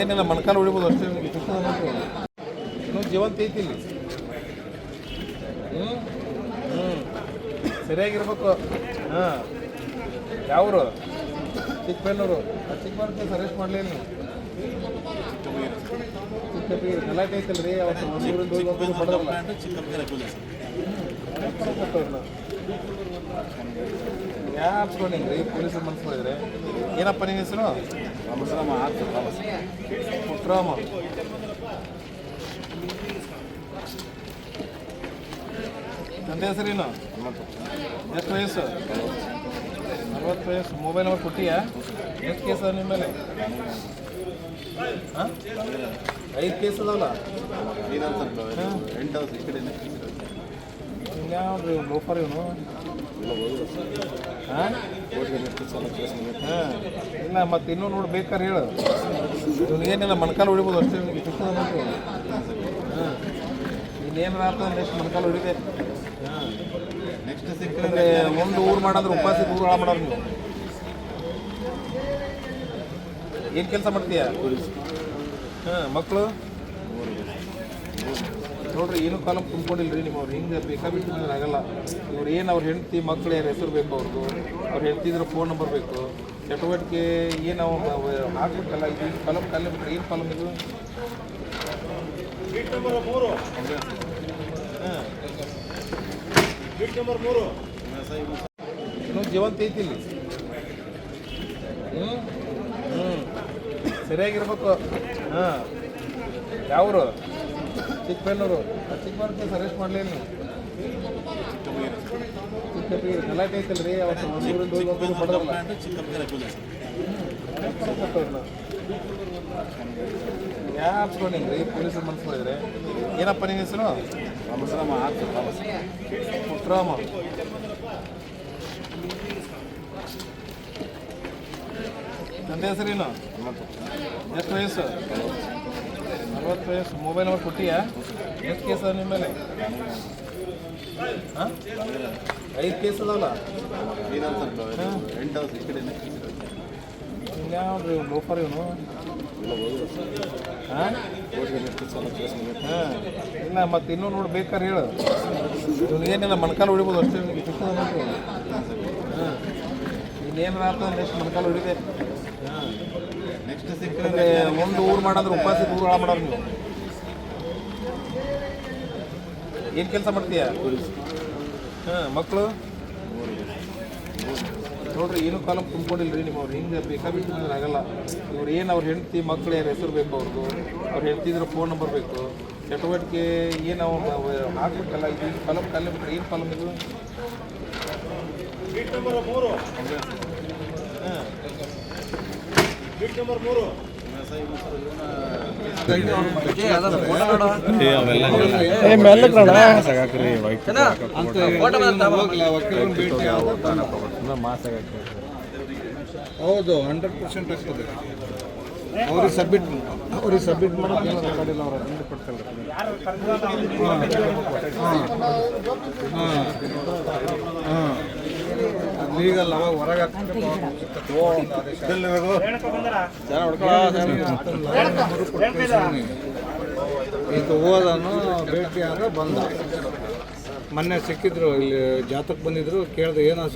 ಏನಿಲ್ಲ ಮೊಣಕಾಲು ಹೊಡಿಬೋದು ಅಷ್ಟೇ. ಇನ್ನೂ ಜೀವಂತ ಐತಿ ಇಲ್ಲಿ. ಸರಿಯಾಗಿರ್ಬೇಕು. ಹಾಂ, ಯಾವರು? ಚಿಕ್ಕಬಳ್ಳೂರು. ಚಿಕ್ಕಬಳ್ಳೂರು ಅರೆಸ್ಟ್ ಮಾಡಲಿಲ್ಲ ನೀವು? ಚಿಕ್ಕಬಳ್ಳೂರು ಗಲಾಟೆ ಐತಲ್ಲ ರೀ, ಅವತ್ತು ಒಂದೂರಿಂದ ಬಡದಲ್ಲ. ಯಾರು ಹಚ್ಕೊಂಡಿದ್ರಿ ಪೊಲೀಸರು ಮನಸ್ಸು ಮಾಡಿದ್ರೆ? ಏನಪ್ಪ ನಿಮ್ಮ ಹೆಸರು? ಪುಟ್ರಾಮ. ತಂದೆ ಹೆಸರೇನು? ಎಷ್ಟು ವಯಸ್ಸು? 40 ವಯಸ್ಸು. ಮೊಬೈಲ್ ನಂಬರ್ ಕೊಟ್ಟಿಯಾ? ಎಷ್ಟು ಕೇಸ್ ಅದ ನಿಮ್ಮ ಮೇಲೆ? ಹಾಂ, 5 ಕೇಸ್ ಅದಾವಲ್ಲ? ಇನ್ಯಾವ್ದು ಲೋಫರ್ ಇವನು? ಹಾಂ, ಇಲ್ಲ ಮತ್ತೆ ಇನ್ನೂ ನೋಡಿ ಬೇಕಾದ್ರೆ ಹೇಳು. ಇವನು ಏನಿಲ್ಲ ಮೊಣಕಾಲು ಹೊಡಿಬೋದು ಅಷ್ಟೇ. ಹಾಂ, ಇನ್ನೇನಾರ ಆಗ್ತದೆ ನೆಕ್ಸ್ಟ್ ಮೊಣಕಾಲು ಹೊಡಿದೆ. ಹಾಂ, ನೆಕ್ಸ್ಟ್ ಸಿಕ್ಕಂದ್ರೆ ಒಂದು ಊರು ಮಾಡಂದ್ರೆ ಉಪವಾಸ ಊರು ಹಾಳು ಮಾಡೋರು ನೀವು. ಏನು ಕೆಲಸ ಮಾಡ್ತೀಯ? ಹಾಂ, ಮಕ್ಕಳು ನೋಡ್ರಿ, ಏನೂ ಕಾಲಮ್ ತುಂಬ್ಕೊಂಡಿಲ್ಲ ರೀ ನಿಮ್ಮವ್ರು. ಹಿಂಗೆ ಬೇಕಾಬಿಟ್ಟು ಆಗಲ್ಲ. ಇವ್ರು ಏನು ಅವ್ರ ಹೆಂಡತಿ ಮಕ್ಳು ಯಾರು ಹೆಸರು ಬೇಕು ಅವ್ರದ್ದು, ಅವ್ರು ಹೆಂಡ್ತಿದ್ರೆ ಫೋನ್ ನಂಬರ್ ಬೇಕು, ಚಟುವಟಿಕೆ ಏನು ಅವ್ರು ಹಾಕ್ಬೇಕಲ್ಲ. ಇದು ಕಾಲಮ್ ಕಾಲ ಏನು ಕಾಲಮ್ ಇದು? ಹಾಂ, ಇನ್ನೂ ಜೀವಂತ ಐತಿ ಇಲ್ಲಿ. ಸರಿಯಾಗಿರ್ಬೇಕು. ಹಾಂ, ಯಾವರು? ಚಿಕ್ಕಬಳ್ಳೂರು. ಚಿಕ್ಕಬಳ್ಳೂರು ಅರೆಸ್ಟ್ ಮಾಡಲಿಲ್ಲ ನೀವು? ಚಿಕ್ಕಬಳ್ಳೂರು ಗಲಾಟೆ ಐತಲ್ಲ ರೀ, ಅವತ್ತು ಒಂದೂರಿಂದ ಬಡದಲ್ಲ. ಯಾರು ಹಚ್ಕೊಂಡಿದ್ರಿ ಪೊಲೀಸರು ಮನಸ್ಸು ಮಾಡಿದ್ರೆ? ಏನಪ್ಪ ನಿಮ್ಮ ಹೆಸರು? ಪುಟ್ರಾಮ. ತಂದೆ ಹೆಸರೇನು? ಎಷ್ಟು ವಯಸ್ಸು? 40 ವಯಸ್ಸು. ಮೊಬೈಲ್ ನಂಬರ್ ಕೊಟ್ಟಿಯಾ? ಎಷ್ಟು ಕೇಸ್ ಅದ ನಿಮ್ಮ ಮೇಲೆ? ಹಾಂ, 5 ಕೇಸ್ ಅದಾವಲ್ಲ? ಇನ್ಯಾವ್ದು ಲೋಫರ್ ಇವನು? ಹಾಂ, ಹಾಂ, ಇಲ್ಲ ಮತ್ತೆ ಇನ್ನೂ ನೋಡಿ ಬೇಕಾದ್ರೆ ಹೇಳು. ಇವನು ಏನಿಲ್ಲ ಮೊಣಕಾಲು ಹೊಡಿಬೋದು ಅಷ್ಟೇ. ಹಾಂ, ಇನ್ನೇನಾರ ಆಗ್ತದೆ ನೆಕ್ಸ್ಟ್ ಮೊಣಕಾಲು ಹೊಡಿದೆ. ಹಾಂ, ನೆಕ್ಸ್ಟ್ ಸಿಕ್ಕಂದ್ರೆ ಒಂದು ಊರು ಮಾಡಂದ್ರೆ ಉಪವಾಸ ಊರು ಹಾಳು ಮಾಡೋರು ನೀವು. ಏನು ಕೆಲಸ ಮಾಡ್ತೀಯ? ಹಾಂ, ಮಕ್ಕಳು ನೋಡ್ರಿ, ಏನೂ ಕಾಲಮ್ ತುಂಬ್ಕೊಂಡಿಲ್ಲ ರೀ ನಿಮ್ಮವ್ರು. ಹಿಂಗೆ ಬೇಕಾಬಿಟ್ಟು ಆಗಲ್ಲ. ಇವ್ರು ಏನು ಅವ್ರ ಹೆಂಡತಿ ಮಕ್ಳು ಯಾರು ಹೆಸರು ಬೇಕು ಅವ್ರದ್ದು, ಅವ್ರು ಹೆಂಡ್ತಿದ್ರೆ ಫೋನ್ ನಂಬರ್ ಬೇಕು, ಚಟುವಟಿಕೆ ಏನು ಅವ್ರು ಹಾಕ್ಬೇಕಲ್ಲ. ಇದು ಕಾಲಮ್ ಕಾಲ ಏನು ಕಾಲಮ್ ಇದು? ಹಾಂ, ಹೌದು, 100% ಆಗ್ತದೆ. ಅವ್ರಿಗೆ ಸಬ್ಮಿಟ್ ಮಾಡೋದು ರೆಕಾರ್ಡಿಲ್ಲ. ಅವ್ರು 100% ಲೀಗಲ್ ಅವಾಗ ಹೊರಗೆ ಇದು ಹೋದನು ಭೇಟಿ ಆದ ಬಂದ. ಮೊನ್ನೆ ಸಿಕ್ಕಿದ್ರು, ಇಲ್ಲಿ ಜಾತಕ್ಕೆ ಬಂದಿದ್ರು. ಕೇಳಿದೆ ಏನೋ